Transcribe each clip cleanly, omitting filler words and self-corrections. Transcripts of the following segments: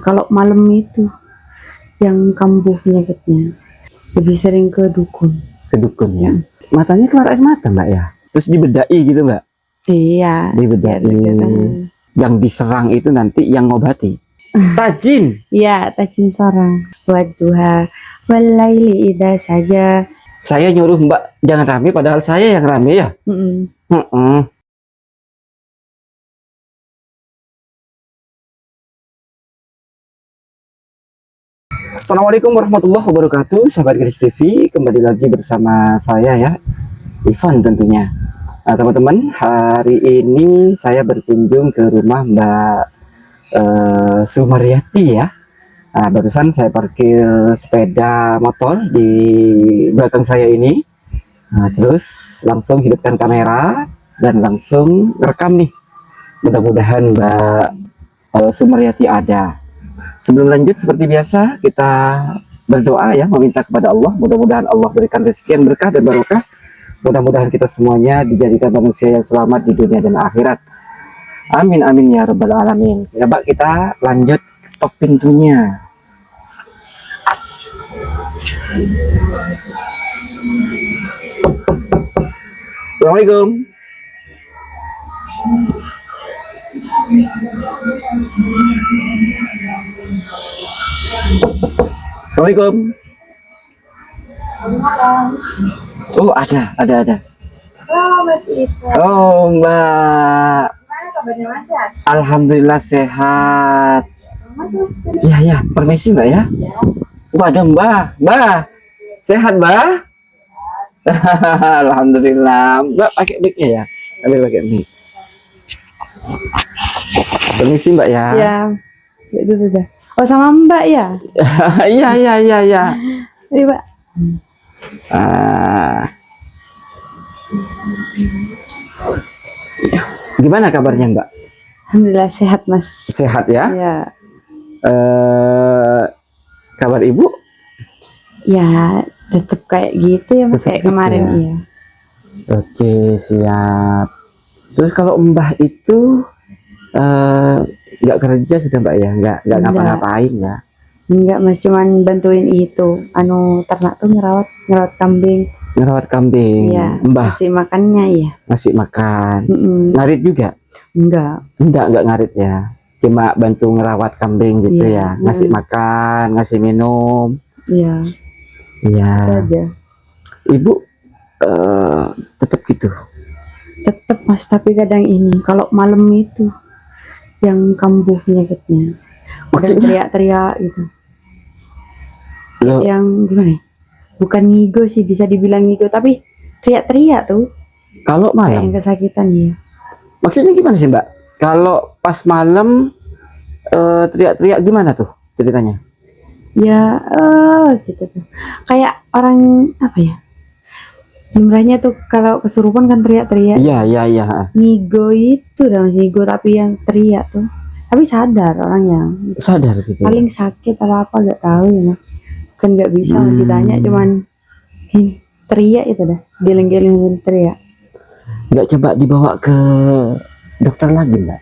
Kalau malam itu yang kambuh penyakitnya lebih sering ke dukun. Ke dukun ya. Matanya keluar air mata mbak ya. Terus dibedai gitu mbak. Iya. Dibedai. Yang diserang itu nanti yang ngobati. Tajin. Iya, tajin sorang. Wadduha walaili idza saja. Saya nyuruh mbak jangan rame padahal saya yang rame ya. Assalamualaikum warahmatullahi wabarakatuh, sahabat Kris TV, kembali lagi bersama saya ya, Ivan tentunya. Nah teman-teman, hari ini saya berkunjung ke rumah Mbak Sumaryati ya. Nah, barusan saya parkir sepeda motor di belakang saya ini. Nah, terus langsung hidupkan kamera dan langsung rekam nih. Mudah-mudahan Mbak Sumaryati ada. Sebelum lanjut seperti biasa kita berdoa ya, meminta kepada Allah, mudah-mudahan Allah berikan rezeki yang berkah dan barokah. Mudah-mudahan kita semuanya dijadikan manusia yang selamat di dunia dan akhirat. Amin amin ya rabbal alamin. Ya Mbak, kita lanjut ketok pintunya. Assalamualaikum. Assalamualaikum. Oh ada. Oh, masih itu. Oh Mbak. Gimana kabarnya Mas ya? Alhamdulillah sehat. Mas. Ya, permisi Mbak ya. Waduh Mbak. Sehat Mbak? Alhamdulillah. Mbak pakai mic-nya ya? Ambil pakai mic. Permisi Mbak ya. Ya dulu dah. Oh sama Mbak ya? Iya. Iya Mbak. Gimana kabarnya Mbak? Alhamdulillah sehat Mas. Sehat ya? Ya. Kabar Ibu? Ya tetap kayak gitu ya Mas, kayak kemarin ya? Iya. Oke siap. Terus kalau Mbah itu nggak kerja sudah Mbak ya? Nggak ngapa-ngapain ya? Enggak Mas, cuman bantuin itu ternak tuh ngerawat kambing. Ngerawat kambing. Iya. Mbah Masih makannya ya? masih makan. Ngarit juga? Enggak Ngarit ya. Cuma bantu ngerawat kambing gitu ya. Ngasih makan, ngasih minum. Iya. Aja. Ibu tetap gitu. Tetap Mas, tapi kadang ini kalau malam itu yang kambuh penyakitnya. Maksudnya? Teriak-teriak gitu. Loh. Yang gimana ya? Bukan ngigo sih, bisa dibilang ngigo, tapi teriak-teriak tuh. Kalau malam? Kayak yang kesakitan ya. Maksudnya gimana sih Mbak? Kalau pas malam teriak-teriak gimana tuh ceritanya? Ya gitu tuh. Kayak orang apa ya? Jumlahnya tuh kalau kesurupan kan teriak-teriak. Iya. Ngigo itu dong, ngigo tapi yang teriak tuh. Tapi sadar orangnya. Sadar gitu. Paling sakit atau apa gak tahu ya Mas. Kan nggak bisa ditanya, cuman teriak itu dah, geleng-geleng teriak. Nggak coba dibawa ke dokter lagi Mbak?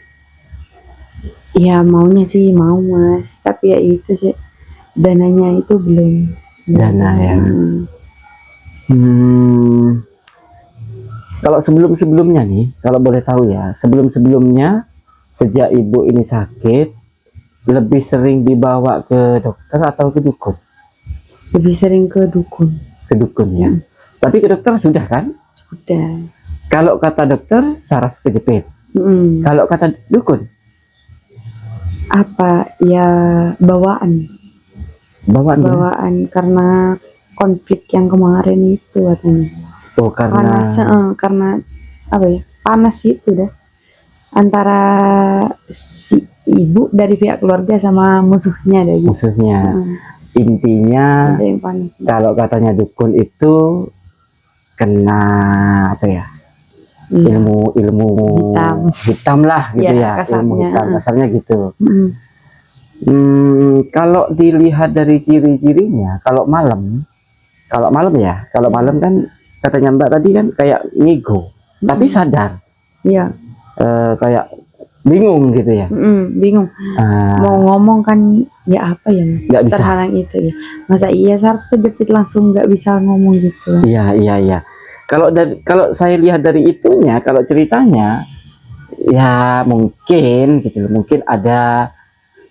Ya maunya sih mau Mas, tapi ya itu sih dananya itu belum. Dana ya. Kalau sebelum-sebelumnya nih, kalau boleh tahu ya, sebelum-sebelumnya sejak ibu ini sakit, lebih sering dibawa ke dokter atau ke dukun? Lebih sering ke dukun. Ke dukun ya. Tapi ke dokter sudah kan? Sudah. Kalau kata dokter saraf kejepit. Kalau kata dukun? Apa ya, bawaan karena konflik yang kemarin itu katanya. Oh karena karena apa ya, panas itu dah antara si ibu dari pihak keluarga sama musuhnya deh gitu. Intinya kalau katanya dukun itu kena apa ya, ilmu hitam lah gitu ya, ilmu hitam kasarnya gitu. Kalau dilihat dari ciri-cirinya, kalau malam kan katanya Mbak tadi kan kayak ngigo, tapi sadar. Iya. Kayak bingung gitu ya. Bingung mau ngomong kan, ya apa ya mas, Nggak bisa. terhalang itu ya. Masa iya saraf kejepit langsung nggak bisa ngomong gitu. Iya. Kalau saya lihat dari itunya, kalau ceritanya, ya mungkin gitu, mungkin ada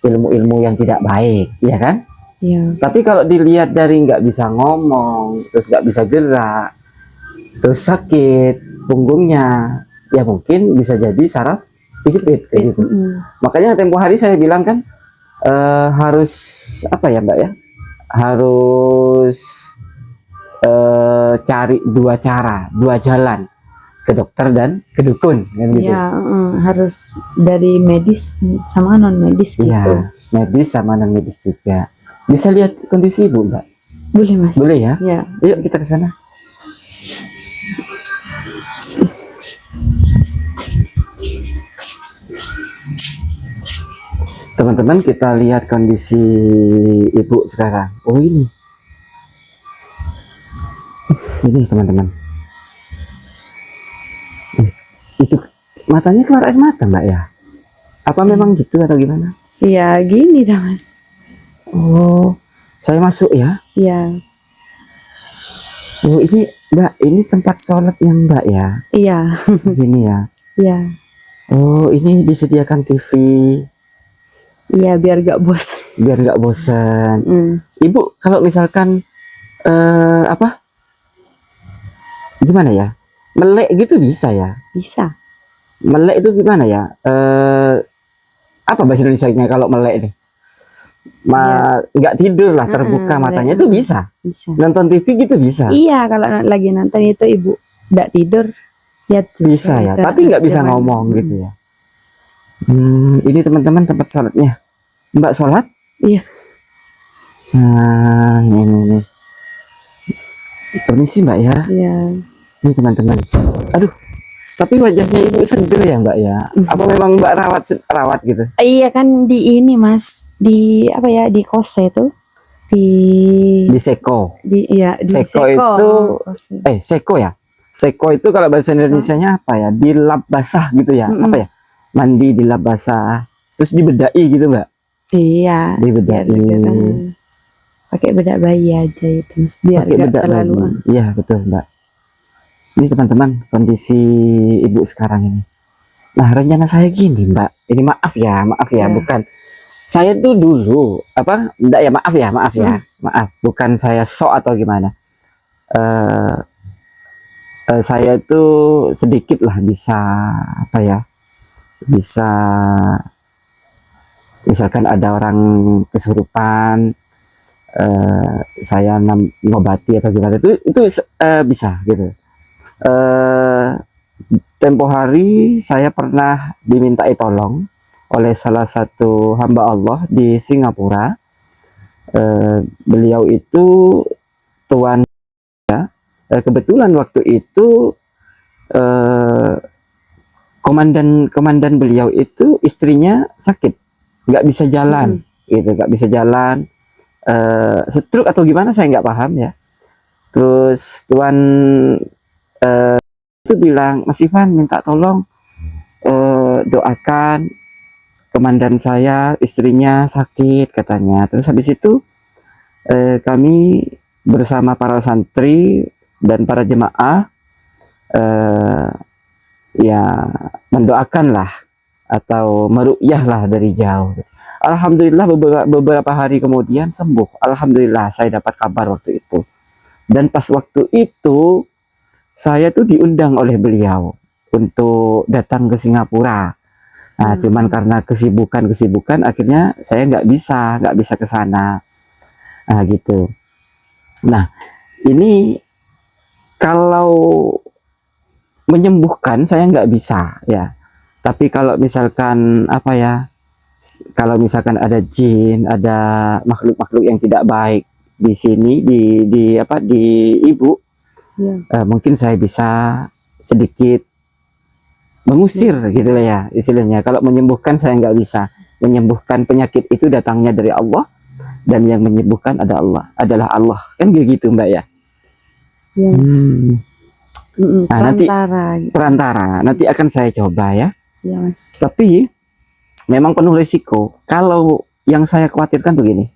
ilmu-ilmu yang tidak baik, ya kan? Iya. Tapi kalau dilihat dari nggak bisa ngomong, terus nggak bisa gerak, terus sakit punggungnya, ya mungkin bisa jadi saraf kejepit kayak gitu. Makanya tempo hari saya bilang kan harus apa ya Mbak ya? Harus cari dua cara, dua jalan, ke dokter dan ke dukun kan gitu. Iya, harus dari medis sama non medis gitu. Iya, medis sama non medis juga. Bisa lihat kondisi ibu Mbak? Boleh mas. Boleh ya? Ya. Yuk kita ke sana. Teman-teman, kita lihat kondisi ibu sekarang. Oh ini teman-teman. Itu matanya keluar air mata Mbak ya? Apa memang gitu atau gimana? Iya gini dah mas. Oh, saya masuk ya? Iya. Oh ini Mbak, ini tempat sholat yang Mbak ya? Iya. Di sini ya? Iya. Oh ini disediakan TV. Iya biar gak bosan. Biar nggak bosan. Ibu kalau misalkan apa? Gimana ya? Melek gitu bisa ya? Bisa. Melek itu gimana ya? Apa bahasa Indonesia-nya kalau melek nih? Nggak tidur lah, terbuka matanya itu bisa. Nonton TV gitu bisa. Iya, kalau lagi nonton itu ibu nggak tidur ya bisa ya, tapi nggak bisa ngomong gitu ya. Ini teman-teman tempat sholatnya. Mbak sholat? Iya. Nah, ini. Permisi Mbak ya. Iya. Ini teman-teman. Aduh, tapi wajahnya ibu seger ya Mbak ya. Apa memang Mbak rawat gitu? Iya kan di ini mas, di apa ya, di kose itu, di Seko. di Seko itu Seko ya. Seko itu kalau bahasa Indonesianya apa ya? Di lap basah gitu ya. Apa ya? Mandi di lap basah. Terus dibedai gitu Mbak. Iya. Dibedai. Pakai bedak bayi aja itu mas, biar nggak terlalu. Iya betul Mbak. Ini teman-teman kondisi ibu sekarang ini. Nah rencana saya gini Mbak. Ini maaf ya, bukan. Saya tuh dulu apa? Enggak ya, maaf ya. Maaf, bukan saya sok atau gimana. Saya tuh sedikit lah bisa apa ya? Bisa misalkan ada orang kesurupan, saya ngobati atau gimana itu bisa gitu. Tempo hari saya pernah dimintai tolong oleh salah satu hamba Allah di Singapura. Beliau itu tuan ya. Kebetulan waktu itu komandan beliau itu istrinya sakit, nggak bisa jalan, gitu, nggak bisa jalan, stroke atau gimana saya nggak paham ya. Terus tuan itu bilang, Mas Ivan minta tolong doakan komandan saya, istrinya sakit katanya. Terus habis itu kami bersama para santri dan para jemaah ya mendoakanlah atau meruqyah lah dari jauh. Alhamdulillah beberapa hari kemudian sembuh. Alhamdulillah saya dapat kabar waktu itu. Dan pas waktu itu saya tuh diundang oleh beliau untuk datang ke Singapura. Nah, cuman karena kesibukan akhirnya saya nggak bisa ke sana. Nah, gitu. Nah, ini kalau menyembuhkan saya nggak bisa ya. Tapi kalau misalkan apa ya? Kalau misalkan ada jin, ada makhluk-makhluk yang tidak baik di sini di ibu, mungkin saya bisa sedikit mengusir gitu lah ya istilahnya. Kalau menyembuhkan saya nggak bisa. Menyembuhkan penyakit itu datangnya dari Allah, dan yang menyembuhkan adalah Allah, kan gitu Mbak ya. Nah, nanti perantara nanti akan saya coba ya. Mas. Tapi memang penuh risiko. Kalau yang saya khawatirkan tuh gini,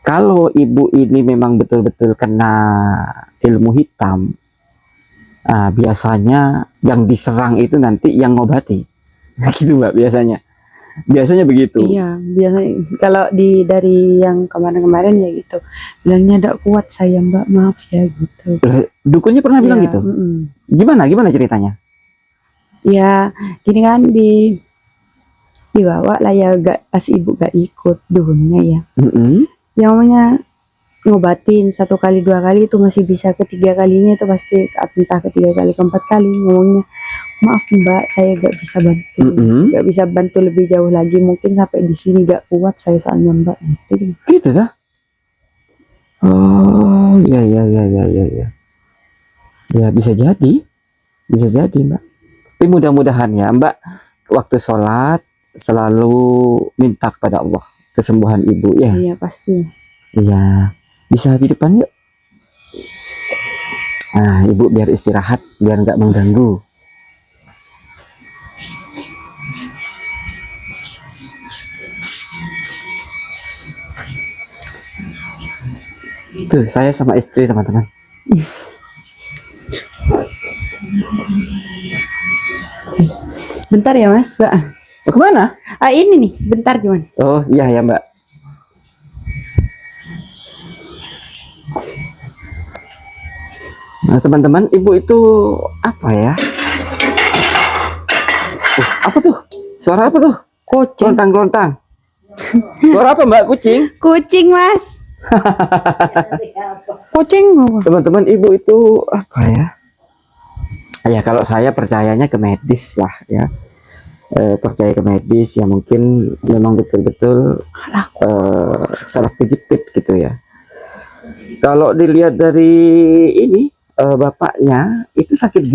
kalau ibu ini memang betul-betul kena ilmu hitam, biasanya yang diserang itu nanti yang ngobati. Gitu Mbak, biasanya begitu. Iya, biasanya kalau dari yang kemarin-kemarin ya gitu. Bilangnya tidak kuat saya Mbak, maaf ya gitu. Dukunnya pernah bilang Iya, gitu. mm-mm. Gimana ceritanya? Ya, gini kan dibawa lah ya, gak pas ibu gak ikut duhunnya ya. Mm-mm. Yang namanya ngobatin 1 kali 2 kali itu masih bisa, ketiga kalinya itu pasti, entah ketiga kali keempat kali ngomongnya, maaf Mbak, saya gak bisa bantu, Mm-mm. gak bisa bantu lebih jauh lagi, mungkin sampai di sini gak kuat saya soalnya Mbak. Gitu dah. Oh, iya iya iya iya iya. Iya. Ya bisa jadi Mbak. Tapi mudah-mudahan ya Mbak, waktu sholat selalu minta kepada Allah kesembuhan ibu ya. Iya pasti. Iya, bisa di depan yuk. Nah, ibu biar istirahat, biar nggak mengganggu. Itu saya sama istri teman-teman. Bentar ya Mas, Mbak. Mau kemana? Ini nih, bentar gimana? Oh iya ya Mbak. Nah teman-teman, ibu itu apa ya? Apa tuh? Suara apa tuh? Kucing. Kelontang-kelontang. Suara apa Mbak? Kucing? Kucing Mas. Kucing. Teman-teman, ibu itu apa ya? Ya kalau saya percayanya ke medis lah ya. Percaya ke medis ya, mungkin memang betul-betul salah kejepit gitu ya. Kalau dilihat dari ini, bapaknya itu sakit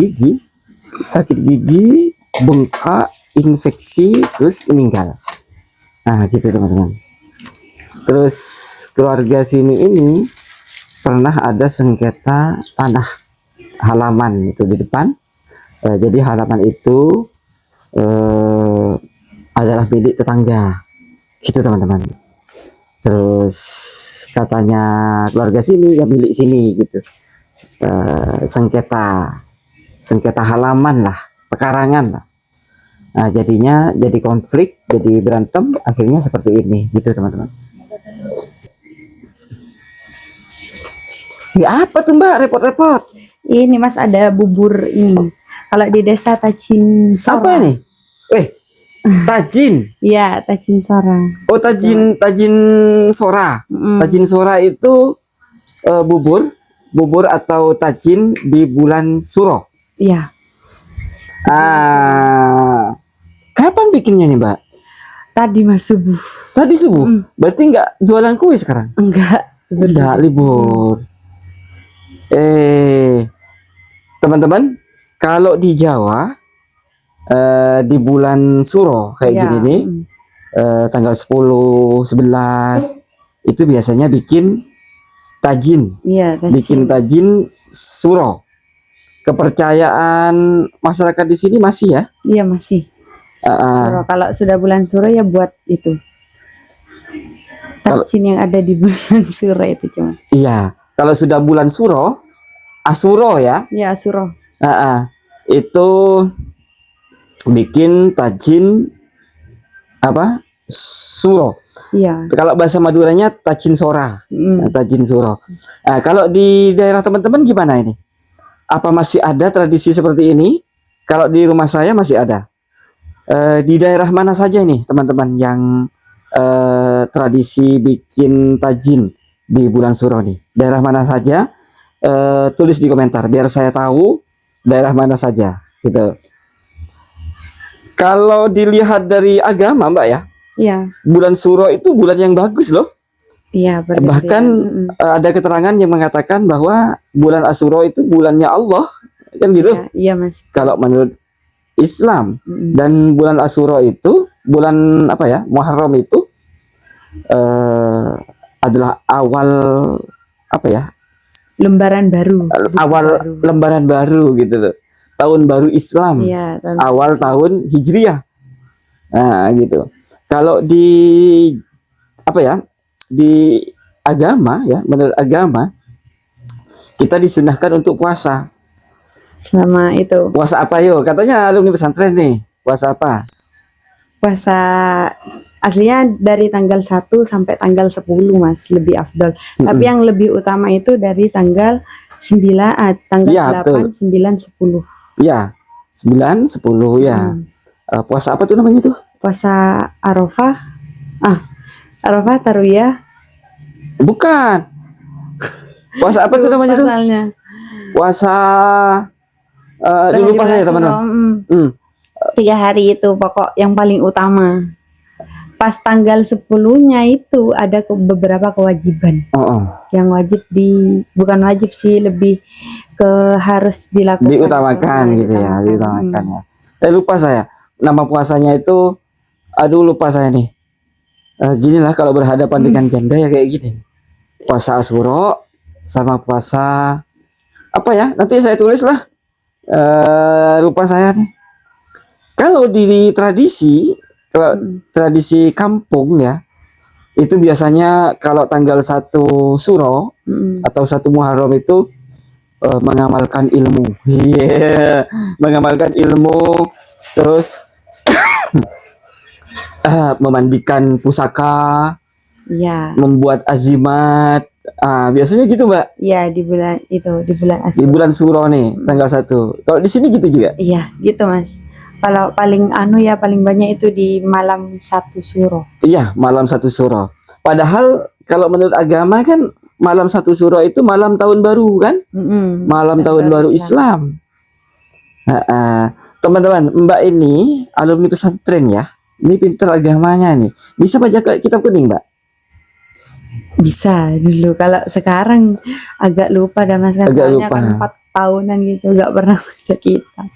gigi, bengkak, infeksi, terus meninggal. Nah gitu teman-teman. Terus keluarga sini ini pernah ada sengketa tanah halaman itu di depan. Jadi halaman itu adalah milik tetangga, gitu teman-teman. Terus katanya keluarga sini ya milik sini gitu. Sengketa halaman lah, pekarangan lah. Nah, jadinya jadi konflik, jadi berantem, akhirnya seperti ini, gitu teman-teman. Ya apa tuh Mbak, repot-repot? Ini Mas ada bubur ini. Kalau di desa Tajin Sora. Apa nih? Tajin. Iya, Tajin Sora. Oh, tajin sora. Mm. Tajin sora itu bubur atau tajin di bulan Suro. Iya. Kapan bikinnya nih Mbak? Tadi Mas subuh. Tadi subuh. Berarti nggak jualan kue sekarang? Enggak. Nggak libur. Teman-teman, kalau di Jawa di bulan Suro kayak gini nih, tanggal 10, 11 itu biasanya bikin tajin. Iya, Bikin tajin Suro. Kepercayaan masyarakat di sini masih ya? Iya masih. Suro. Kalau sudah bulan Suro ya buat itu. Tajin yang ada di bulan Suro itu cuma. Iya, kalau sudah bulan Suro, Asuro ya? Iya, Suro. Itu bikin tajin apa? Suro. Iya. Kalau bahasa Maduranya tajin sora. Tajin Suro. Kalau di daerah teman-teman gimana ini? Apa masih ada tradisi seperti ini? Kalau di rumah saya masih ada. Di daerah mana saja nih teman-teman yang tradisi bikin tajin di bulan Suro nih? Daerah mana saja? Tulis di komentar biar saya tahu daerah mana saja gitu. Kalau dilihat dari agama Mbak ya, iya. bulan Suro itu bulan yang bagus loh. Iya, Bahkan ada keterangan yang mengatakan bahwa bulan Asyura itu bulannya Allah, kan gitu. Iya Mas. Kalau menurut Islam, dan bulan Asyura itu bulan apa ya, Muharram itu adalah awal apa ya? Lembaran baru. Lembaran baru gitu loh. Tahun baru Islam. Iya, awal tahun Hijriah. Nah, gitu. Kalau di apa ya? Di agama ya, menurut agama kita disunahkan untuk puasa. Selama itu Puasa apa yuk? Katanya alumni pesantren nih. Puasa apa? puasa aslinya dari tanggal 1 sampai tanggal 10 Mas, lebih afdol. Tapi yang lebih utama itu dari tanggal 9, tanggal Iya, 8, 9, 10. Ya, 9, 10 ya. Hmm. Puasa apa tuh namanya tuh? Puasa Arafah. Arafah Tarwiyah. Bukan. Puasa apa tuh namanya tuh? Pasalnya. Puasa dulu lupa saya teman-teman. 3 hari itu pokok yang paling utama. Pas tanggal 10-nya itu ada beberapa kewajiban. Yang wajib bukan wajib sih, lebih ke harus dilakukan. Diutamakan gitu ya, diutamakan ya. Lupa saya. Nama puasanya itu, aduh lupa saya nih. Gini lah kalau berhadapan dengan janda ya kayak gini. Puasa Asyura sama puasa apa ya? Nanti saya tulis lah. Lupa saya nih. Kalau di tradisi, tradisi kampung ya, itu biasanya kalau tanggal 1 Suro atau 1 Muharram itu mengamalkan ilmu. Mengamalkan ilmu, terus memandikan pusaka, membuat azimat. Biasanya gitu Mbak. Iya, di bulan itu, di bulan Asyura. Di bulan Suro nih, tanggal 1. Kalau di sini gitu juga? Iya, gitu Mas. Kalau paling paling banyak itu di malam 1 Suro. Iya, malam 1 Suro. Padahal kalau menurut agama kan malam 1 Suro itu malam tahun baru kan? Malam tahun baru Islam. Teman-teman, Mbak ini alumni pesantren ya. Ini pinter agamanya nih. Bisa baca kitab kuning, Mbak? Bisa dulu. Kalau sekarang agak lupa dan Mas, soalnya kan 4 tahunan gitu nggak pernah baca kitab.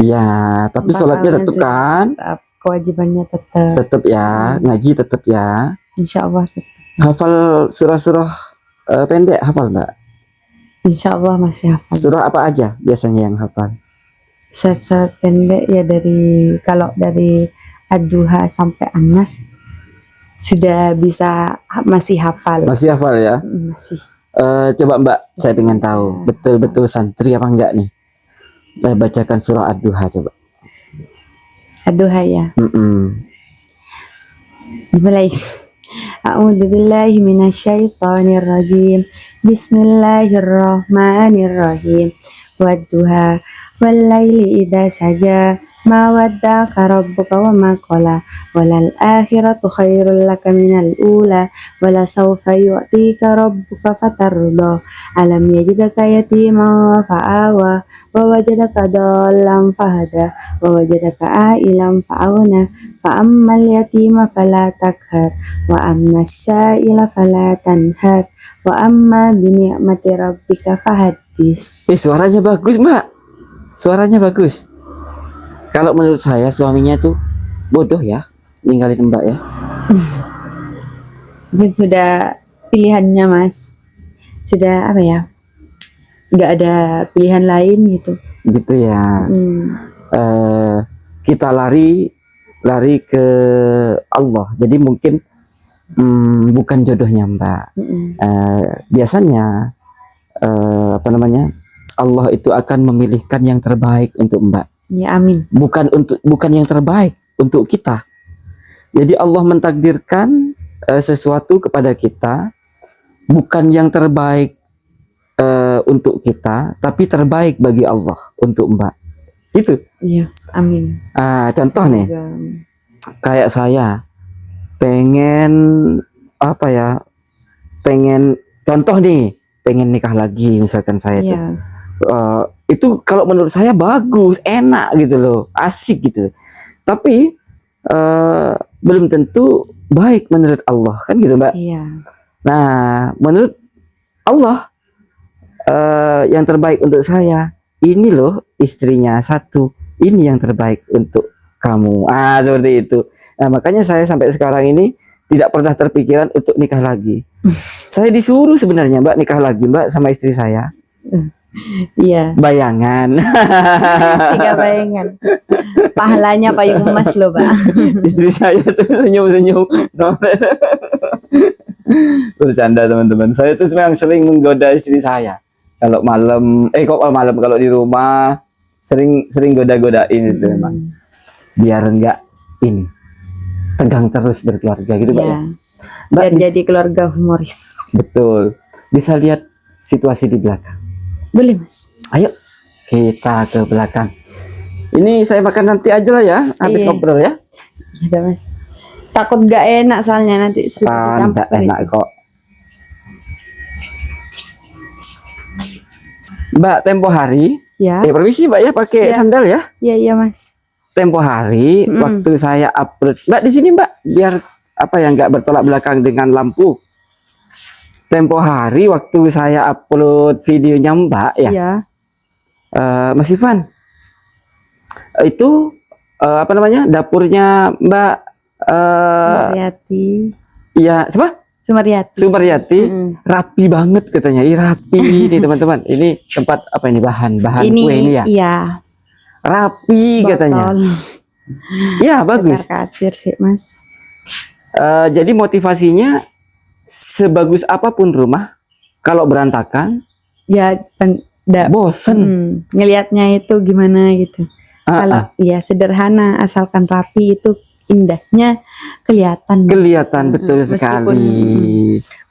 Iya, tapi sholatnya tetap kan? Tetap, kewajibannya tetap. Tetap ya, ngaji tetap ya. Insya Allah tetap. Hafal surah-surah pendek hafal Mbak? Insya Allah masih hafal. Surah apa aja biasanya yang hafal? Surah pendek ya, kalau dari Ad-Duha sampai An-Nas sudah bisa, masih hafal. Masih hafal ya? Masih. Coba Mbak, saya pengen tahu betul-betul santri apa enggak nih? Bacakan surah Ad-Duha coba. Ad-Duha ya. Dimulai. A'udzubillahi minasyaitonirrajim. Bismillahirrahmanirrahim. Wadduha wallaili idza saja. Ma wadda'aka rabbuka wa ma qala. Walal akhiratu khairul laka minal ula. Wala sawfa yu'tika rabbuka fatarda. Alam yajidaka yatiman fa'awa. Wa wajadaka dhallan fahada. Wa wajadaka a'ilan fa'awna. Fa'ammal yatima fala takhar. Wa ammas sa'ila fala tanhar. Wa amma bini'mati rabbika fahaddis. Suaranya bagus Mbak. Suaranya bagus. Kalau menurut saya suaminya tuh bodoh ya, ninggalin Mbak ya. Mungkin sudah pilihannya Mas. Sudah apa ya? Nggak ada pilihan lain gitu. Gitu ya. Kita lari ke Allah. Jadi mungkin bukan jodohnya Mbak. Biasanya apa namanya? Allah itu akan memilihkan yang terbaik untuk Mbak. Ya, amin. Bukan yang terbaik untuk kita. Jadi Allah mentakdirkan sesuatu kepada kita bukan yang terbaik untuk kita, tapi terbaik bagi Allah untuk Mbak. Gitu. Iya, amin. Contoh nih, kayak saya pengen apa ya? Contoh nih, pengen nikah lagi misalkan saya tuh. Itu kalau menurut saya bagus, enak gitu loh, asik gitu. Tapi belum tentu baik menurut Allah kan gitu Mbak. Iya. Nah menurut Allah yang terbaik untuk saya ini loh, istrinya satu, ini yang terbaik untuk kamu. Seperti itu. Nah makanya saya sampai sekarang ini tidak pernah terpikiran untuk nikah lagi. Saya disuruh sebenarnya Mbak nikah lagi Mbak sama istri saya. Iya, bayangan. 3 bayangan. Pahalanya payung emas loh, Pak. Istri saya tuh senyum-senyum. Bercanda teman-teman. Saya tuh memang sering menggoda istri saya. Kalau malam, kok malam kalau di rumah sering goda-godain itu memang. Biar enggak ini tegang terus berkeluarga gitu, Mbak Iya. ya. Mbak, Biar jadi keluarga humoris. betul. Bisa lihat situasi di belakang. Boleh, Mas? Ayo kita ke belakang. Ini saya makan nanti aja lah ya, habis Iya. ngobrol ya. Iya, Mas. Takut gak enak soalnya nanti Enggak enak kok. Mbak, tempo hari, Ya. permisi Mbak ya, pakai Ya. sandal ya. Iya, iya, Mas. Tempo hari, waktu saya upload, Mbak di sini Mbak, biar apa ya nggak bertolak belakang dengan lampu. Tempo hari, waktu saya upload videonya Mbak ya, Iya. Mas Ivan, itu apa namanya dapurnya Mbak, Sumaryati. ya siapa? Sumaryati. Sumaryati, rapi banget katanya. Ih, rapi nih teman-teman. Ini tempat apa ini bahan kue ini ya? Iya. Rapi katanya. Botol. Ya bagus. Kacir sih, Mas. Jadi motivasinya sebagus apapun rumah, kalau berantakan, Ya, bosen. ngelihatnya itu gimana gitu. Kalau ya sederhana asalkan rapi itu indahnya kelihatan. Kelihatan betul Meskipun- sekali.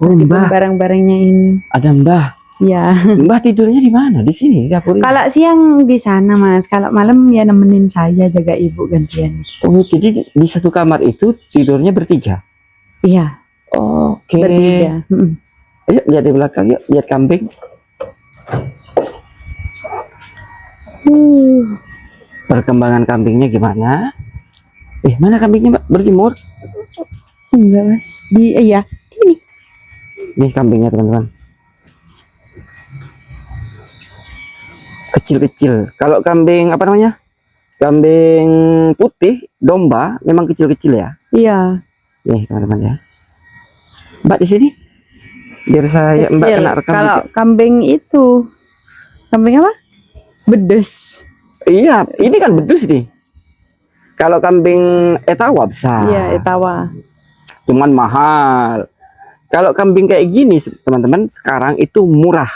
Oh, Meskipun Mbah, barang-barangnya ini. ada Mbah. Ya. Mbah tidurnya di mana? Di sini di dapur ini. Kalau siang di sana, Mas. Kalau malam ya nemenin saya jaga ibu gantian. Oh, jadi di satu kamar itu tidurnya bertiga. Iya, Oke. bertiga. Ayo lihat di belakang, yuk lihat kambing. Perkembangan kambingnya gimana? Mana kambingnya Mbak? Berjemur? Enggak, Mas. Iya, ini. Nih kambingnya teman-teman. Kecil-kecil. Kalau kambing apa namanya? Kambing putih, domba memang kecil-kecil ya. Iya. Nih teman-teman ya. Mbak di sini. Biar saya Mbak Kecil. kena rekam Kalau juga. kambing itu, kambing apa? Bedes. Iya, ini kan bedus nih. Kalau kambing etawa besar. Iya, etawa. Cuman mahal. Kalau kambing kayak gini teman-teman sekarang itu murah.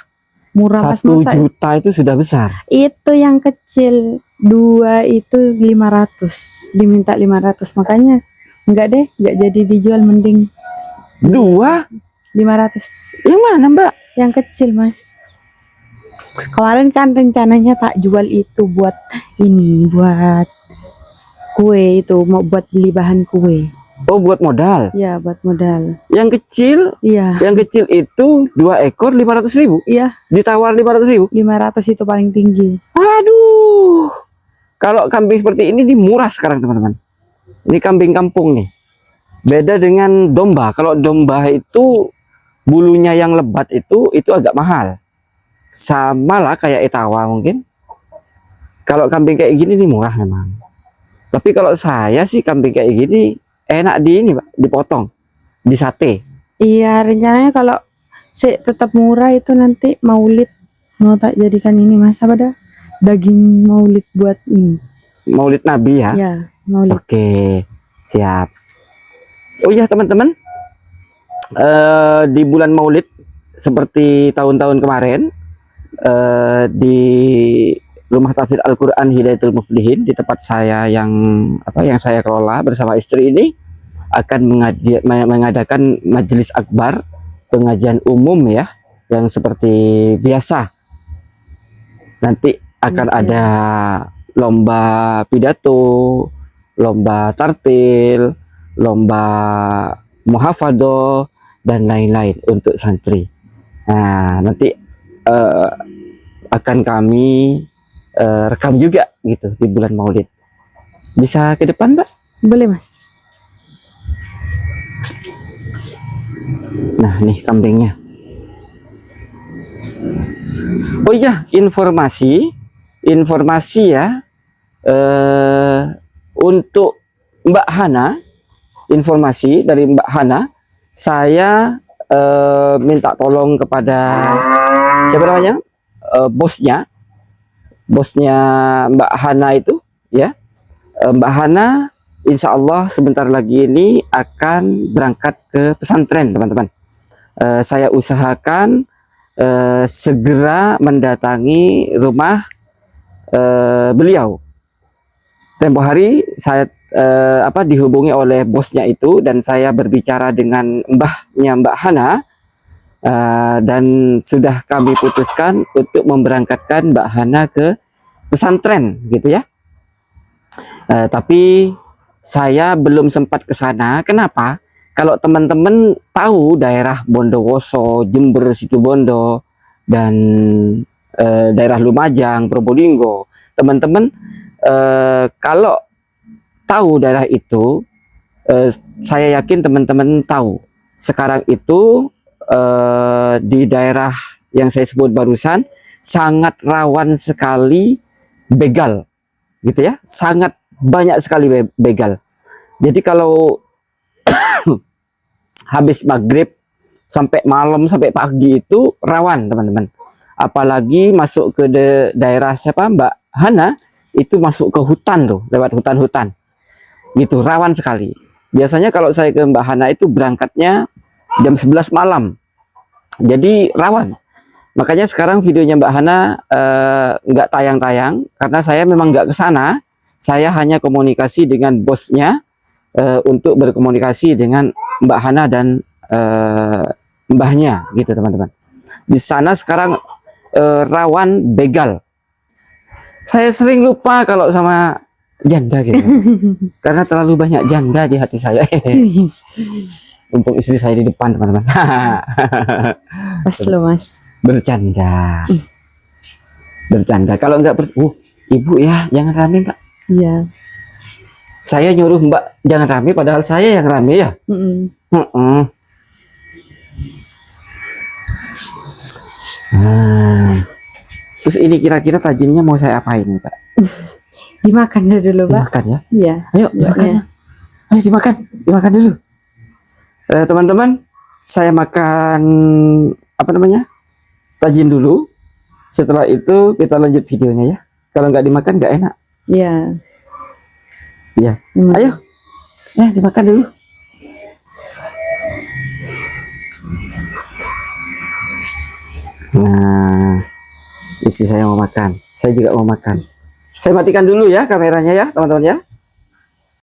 Murah, Mas. 1 Masa juta itu sudah besar. itu yang kecil 2 itu 500, diminta 500, makanya enggak deh, enggak jadi dijual, mending 2? 500 Yang mana Mbak? yang kecil, Mas. Kemarin kan rencananya tak jual itu buat ini, buat kue, itu mau buat beli bahan kue. Oh, buat modal. Ya, buat modal. Yang kecil Iya. itu 2 ekor 500.000. Iya, Ditawar 500.000. 500 itu paling tinggi. Aduh. Kalau kambing seperti ini murah sekarang teman-teman. Ini kambing kampung nih. Beda dengan domba. Kalau domba itu bulunya yang lebat itu agak mahal. Sama lah kayak etawa mungkin. Kalau kambing kayak gini nih murah memang. Tapi kalau saya sih kambing kayak gini enak di ini Pak, dipotong, di sate. Iya, rencananya kalau tetap murah itu nanti maulid mau tak jadikan ini, Mas, apa dah? Daging maulid buat ini. Maulid Nabi ya. Ya, maulid. Oke, siap. Oh iya teman-teman, di bulan Maulid seperti tahun-tahun kemarin, di Rumah Tahfidz Al-Quran Hidayatul Muflihin di tempat saya yang saya kelola bersama istri ini akan mengadakan majelis akbar, pengajian umum ya, yang seperti biasa. Nanti akan ada lomba pidato, lomba tartil, lomba muhafadoh dan lain-lain untuk santri. Nah, nanti akan kami rekam juga gitu di bulan Maulid. Bisa ke depan, Mbak? Boleh, Mas. Nah, nih kambingnya. Oh iya, informasi ya, untuk Mbak Hana, informasi dari Mbak Hana, saya minta tolong kepada siapa namanya, bosnya Mbak Hana itu ya. Mbak Hana insya Allah sebentar lagi ini akan berangkat ke pesantren, teman-teman. Saya usahakan segera mendatangi rumah beliau. Tempo hari saya dihubungi oleh bosnya itu, dan saya berbicara dengan mbahnya Mbak Hana, dan sudah kami putuskan untuk memberangkatkan Mbak Hana ke pesantren gitu ya. Tapi saya belum sempat ke sana. Kenapa? Kalau teman-teman tahu daerah Bondowoso, Jember, Situbondo, dan daerah Lumajang, Probolinggo, teman-teman kalau tahu daerah itu, saya yakin teman-teman tahu sekarang itu di daerah yang saya sebut barusan sangat rawan sekali begal, gitu ya, sangat banyak sekali begal. Jadi kalau habis maghrib sampai malam sampai pagi itu rawan, teman-teman. Apalagi masuk ke daerah siapa Mbak Hana, itu masuk ke hutan tuh, lewat hutan-hutan gitu, rawan sekali. Biasanya kalau saya ke Mbak Hana itu berangkatnya jam 11 malam, jadi rawan. Makanya sekarang videonya Mbak Hana nggak tayang-tayang karena saya memang nggak ke sana. Saya hanya komunikasi dengan bosnya untuk berkomunikasi dengan Mbak Hana dan mbahnya gitu, teman-teman. Di sana sekarang rawan begal. Saya sering lupa kalau sama janda gitu, karena terlalu banyak janda di hati saya. Untuk istri saya di depan, teman-teman. Pas lo mas. Bercanda. Bercanda. Kalau enggak ibu ya jangan rame mbak. Iya. Saya nyuruh mbak jangan rame, padahal saya yang rame ya. Nah, terus ini kira-kira tajinnya mau saya apain nih pak? Dimakan dulu pak. Dimakan ya? Iya. Ayo dimakan ya. Ayo dimakan dulu. Teman-teman, saya makan apa namanya? Tajin dulu. Setelah itu kita lanjut videonya ya. Kalau nggak dimakan nggak enak. Iya. Iya. Ayo. Dimakan dulu. Nah, istri saya mau makan. Saya juga mau makan. Saya matikan dulu ya kameranya ya, teman-teman ya.